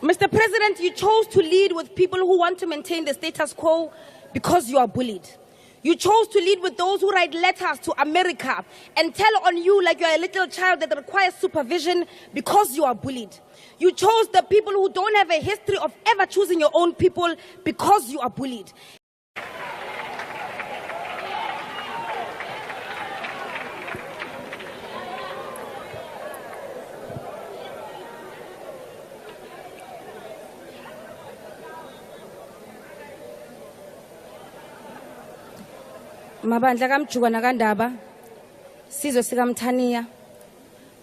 Mr. President, you chose to lead with people who want to maintain the status quo because you are bullied. You chose to lead with those who write letters to America and tell on you like you're a little child that requires supervision because you are bullied. You chose the people who don't have a history of ever choosing your own people because you are bullied. Mabandla kamjuka nakandaba sizwe sikamthaniya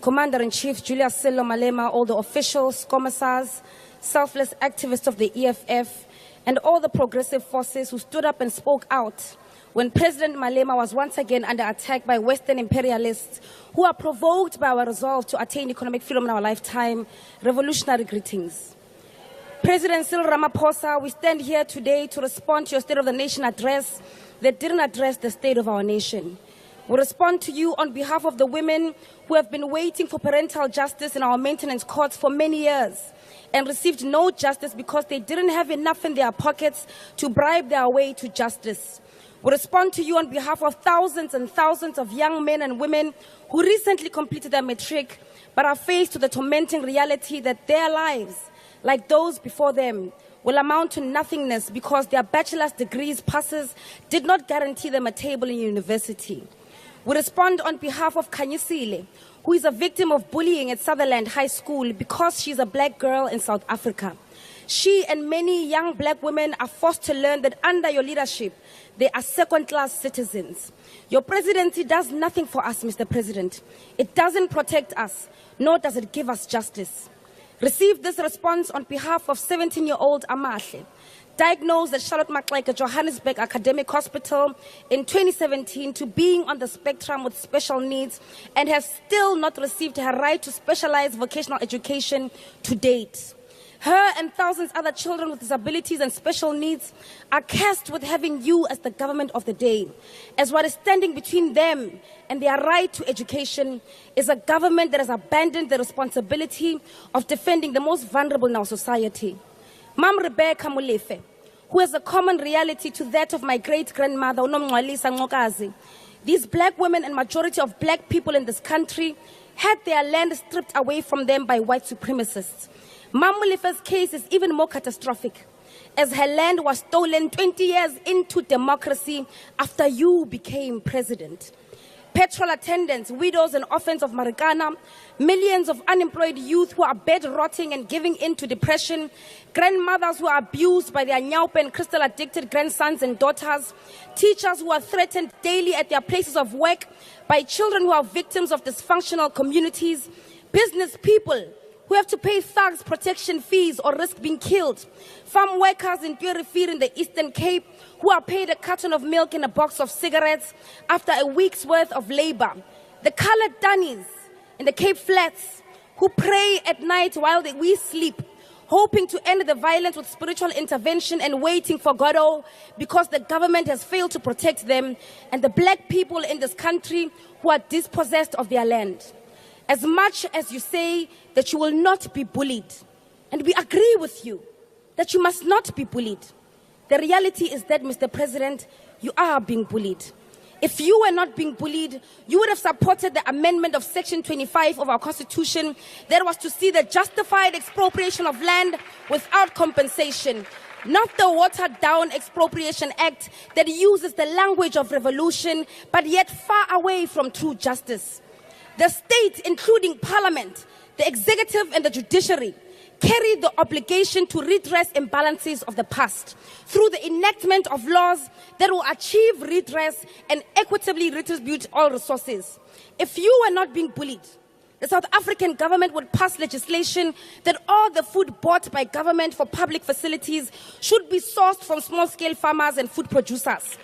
Commander-in-Chief Julius Sello Malema, all the officials, commissars, selfless activists of the EFF, and all the progressive forces who stood up and spoke out when President Malema was once again under attack by Western imperialists who are provoked by our resolve to attain economic freedom in our lifetime. Revolutionary greetings. President Cyril Ramaphosa, we stand here today to respond to your State of the Nation address that didn't address the state of our nation. We respond to you on behalf of the women who have been waiting for parental justice in our maintenance courts for many years and received no justice because they didn't have enough in their pockets to bribe their way to justice. We respond to you on behalf of thousands and thousands of young men and women who recently completed their matric but are faced with the tormenting reality that their lives, like those before them, will amount to nothingness because their bachelor's degrees passes did not guarantee them a table in university. We respond on behalf of Khanyisile, who is a victim of bullying at Sutherland High School because she's a black girl in South Africa. She and many young black women are forced to learn that under your leadership, they are second-class citizens. Your presidency does nothing for us, Mr. President. It doesn't protect us, nor does it give us justice. Receive this response on behalf of 17-year-old Amahle, diagnosed at Charlotte Maxeke Johannesburg Academic Hospital in 2017 to being on the spectrum with special needs and has still not received her right to specialized vocational education to date. Her and thousands other children with disabilities and special needs are cursed with having you as the government of the day, as what is standing between them and their right to education is a government that has abandoned the responsibility of defending the most vulnerable in our society. Mam Rebecca Molefe, who has a common reality to that of my great-grandmother, Unomngwalisa Ngokazi. These black women and majority of black people in this country had their land stripped away from them by white supremacists. Mam Molefe's case is even more catastrophic, as her land was stolen 20 years into democracy after you became president. Petrol attendants, widows and orphans of Marikana, millions of unemployed youth who are bed-rotting and giving in to depression, grandmothers who are abused by their nyaupe and crystal-addicted grandsons and daughters, teachers who are threatened daily at their places of work by children who are victims of dysfunctional communities, business people who have to pay thugs protection fees or risk being killed, farm workers in Purifir in the Eastern Cape who are paid a carton of milk and a box of cigarettes after a week's worth of labor, the colored Danis in the Cape Flats who pray at night while we sleep, hoping to end the violence with spiritual intervention and waiting for Godot because the government has failed to protect them, and the black people in this country who are dispossessed of their land. As much as you say that you will not be bullied, and we agree with you that you must not be bullied, the reality is that, Mr. President, you are being bullied. If you were not being bullied, you would have supported the amendment of Section 25 of our Constitution that was to see the justified expropriation of land without compensation, not the watered-down Expropriation Act that uses the language of revolution, but yet far away from true justice. The state, including Parliament, the executive and the judiciary, carry the obligation to redress imbalances of the past through the enactment of laws that will achieve redress and equitably redistribute all resources. If you were not being bullied, the South African government would pass legislation that all the food bought by government for public facilities should be sourced from small-scale farmers and food producers.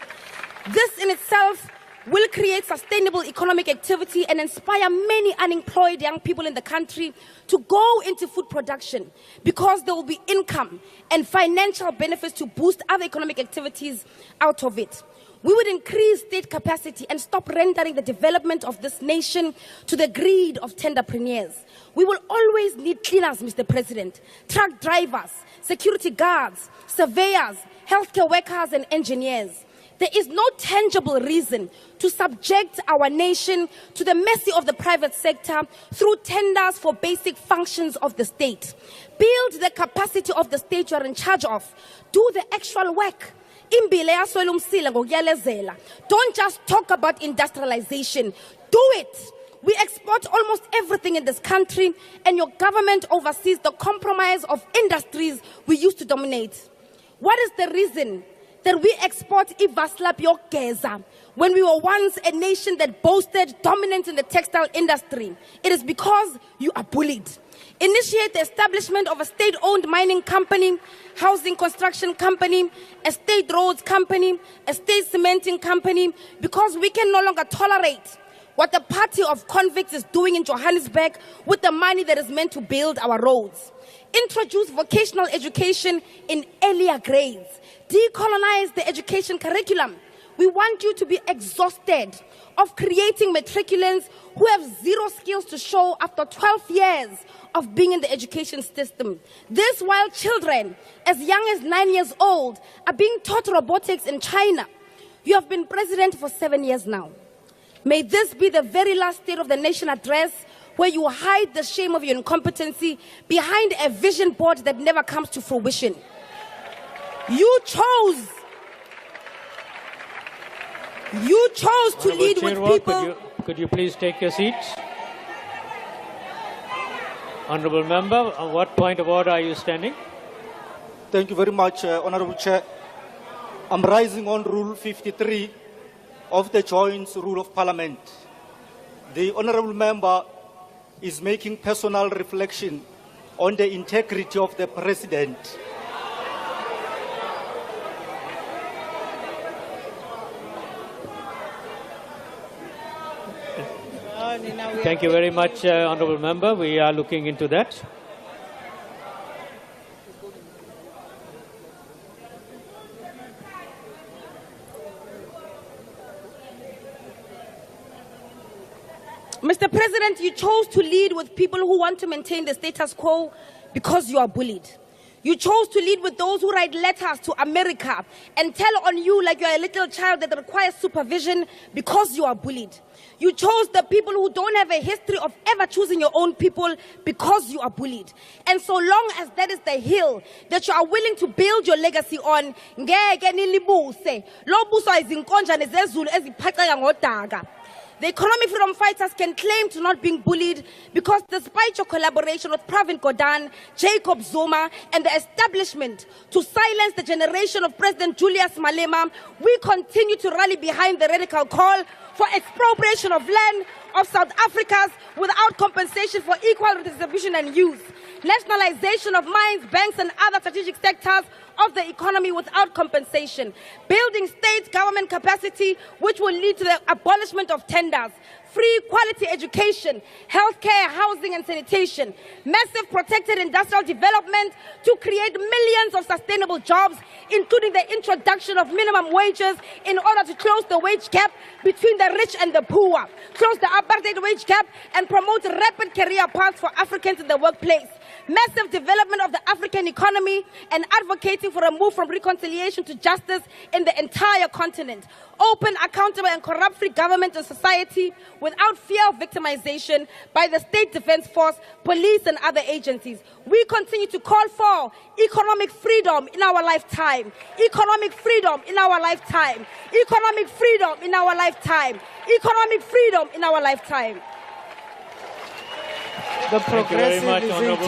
This in itself will create sustainable economic activity and inspire many unemployed young people in the country to go into food production because there will be income and financial benefits to boost other economic activities out of it. We would increase state capacity and stop rendering the development of this nation to the greed of tenderpreneurs. We will always need cleaners, Mr. President, truck drivers, security guards, surveyors, healthcare workers, and engineers. There is no tangible reason to subject our nation to the mercy of the private sector through tenders for basic functions of the state. Build the capacity of the state you are in charge of. Do the actual work. Don't just talk about industrialization. Do it. We export almost everything in this country, and your government oversees the compromise of industries we used to dominate. What is the reason that we export ivaslap yogeza when we were once a nation that boasted dominance in the textile industry? It is because you are bullied. Initiate the establishment of a state-owned mining company, housing construction company, a state roads company, a state cementing company, because we can no longer tolerate what the party of convicts is doing in Johannesburg with the money that is meant to build our roads. Introduce vocational education in earlier grades. Decolonize the education curriculum. We want you to be exhausted of creating matriculants who have zero skills to show after 12 years of being in the education system. This while children as young as 9 years old are being taught robotics in China. You have been president for 7 years now. May this be the very last State of the Nation address where you hide the shame of your incompetency behind a vision board that never comes to fruition. You chose to lead with people. Could you please take your seats? Honourable Member, on what point of order are you standing? Thank you very much, Honourable Chair. I'm rising on Rule 53 of the Joint Rule of Parliament. The Honourable Member is making personal reflection on the integrity of the President. Thank you very much, Honourable Member. We are looking into that. Mr. President, you chose to lead with people who want to maintain the status quo because you are bullied. You chose to lead with those who write letters to America and tell on you like you're a little child that requires supervision because you are bullied. You chose the people who don't have a history of ever choosing your own people because you are bullied. And so long as that is the hill that you are willing to build your legacy on, the economic freedom fighters can claim to not being bullied because despite your collaboration with Pravin Gordhan, Jacob Zuma, and the establishment to silence the generation of President Julius Malema, we continue to rally behind the radical call for expropriation of land of South Africans without compensation for equal redistribution and use, nationalization of mines, banks, and other strategic sectors of the economy without compensation, building state government capacity which will lead to the abolishment of tenders, free quality education, healthcare, housing and sanitation, massive protected industrial development to create millions of sustainable jobs, including the introduction of minimum wages in order to close the wage gap between the rich and the poor, close the apartheid wage gap and promote rapid career paths for Africans in the workplace, massive development of the African economy and advocating for a move from reconciliation to justice in the entire continent, open, accountable and corrupt-free government and society without fear of victimization by the State Defense Force, police and other agencies. We continue to call for economic freedom in our lifetime, economic freedom in our lifetime, economic freedom in our lifetime, economic freedom in our lifetime. Thank you very much, Honourable.